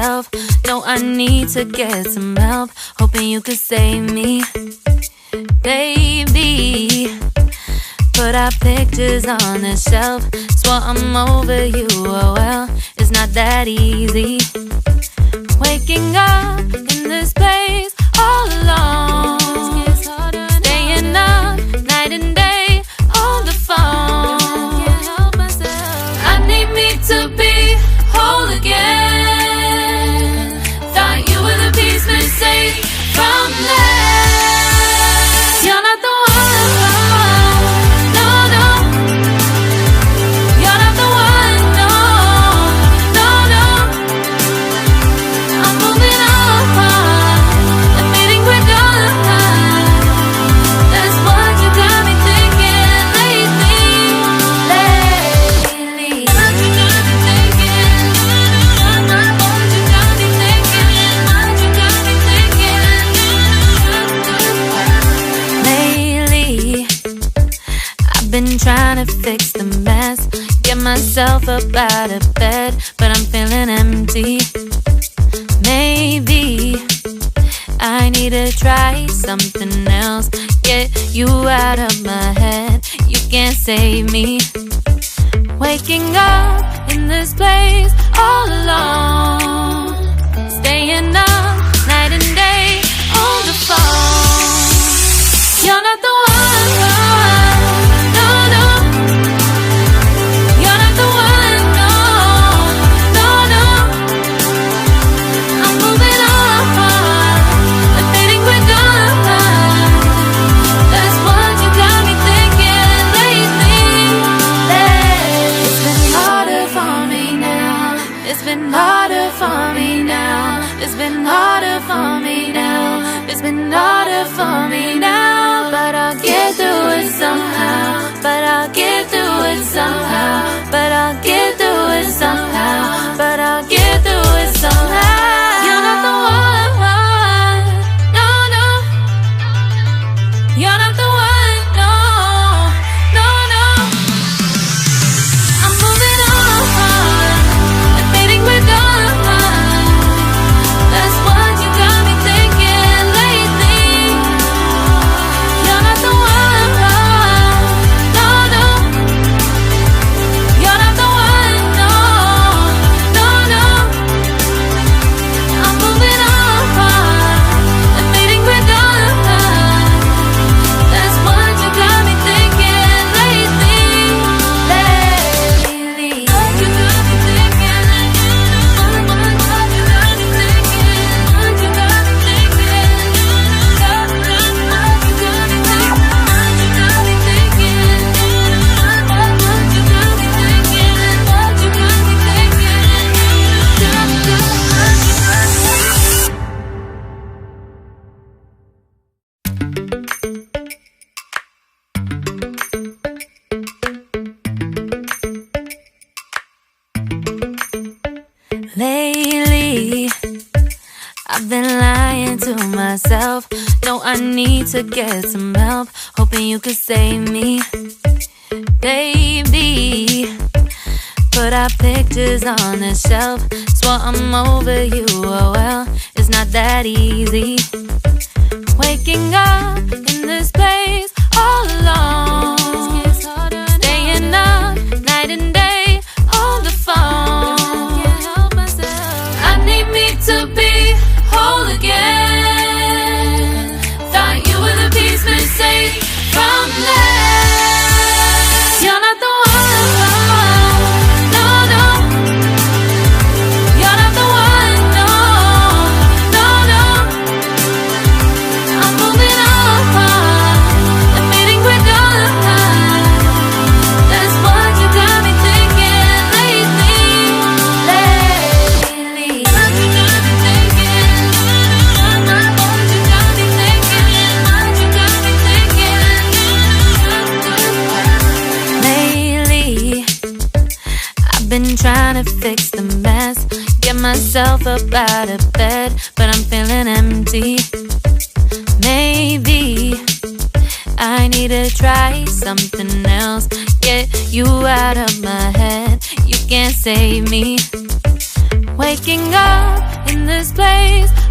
myself. No, I need to get some help. Hoping you could save me, baby. Put our pictures on the shelf. Swore I'm over you, oh well, it's not that easy. Waking up in this place all alone, staying up night and day on the phone. I need me to be whole again. Thought you were the piece missing from left. You're not the one, no, no. You're not the one, no, no, no. I'm moving on, admitting we're done. That's what you got me thinking lately. What you got me thinking? What you got me thinking? What you got me thinking? Lately, I've been trying to fix the mess, get myself up out of bed, but I'm feeling empty. Maybe I need to try something else, get you out of my head. You can't save me. Waking up in this place all alone, staying up night and day on the phone. You're not the one, no, no. You're not the one, no, no, no. I'm moving on, admitting we're done. That's what you got me thinking lately. It's been harder for me now. It's been harder for me now. It's been harder for me now. It's been harder for me now. But I'll get through it somehow. But I'll get through it somehow. But I'll get through it somehow. But I'll get through it somehow. You're not the one, no, no. You're not the one, no, no, no. I'm moving on, admitting we're done. That's what you got me thinking lately. You're not the one, no, no. You're not the one, no, no, no. I'm moving on, admitting we're done. That's what you got me thinking lately. What you got me thinking? What you got me thinking? What you got me thinking? What you got me thinking? What you got me thinking? What you got me thinking? What you got me thinking? Lately, I've been lying to myself. No, I need to get some help. Hoping you could save me, baby. Put our pictures on the shelf. Swore I'm over you, oh well, it's not that easy. Waking up in this place all alone, staying up night and day on the phone. I need me to be whole again. Thought you were the piece missing from left. You're not the one, no, no. You're not the one, no, no, no. I'm moving on, admitting we're done. That's what you got me thinking lately. What you got me thinking? What you got me thinking? What you got me thinking? Lately, I've been trying to fix the mess, get myself up out of bed, but I'm feeling empty. Maybe I need to try something else, get you out of my head. You can't save me. Waking up this place.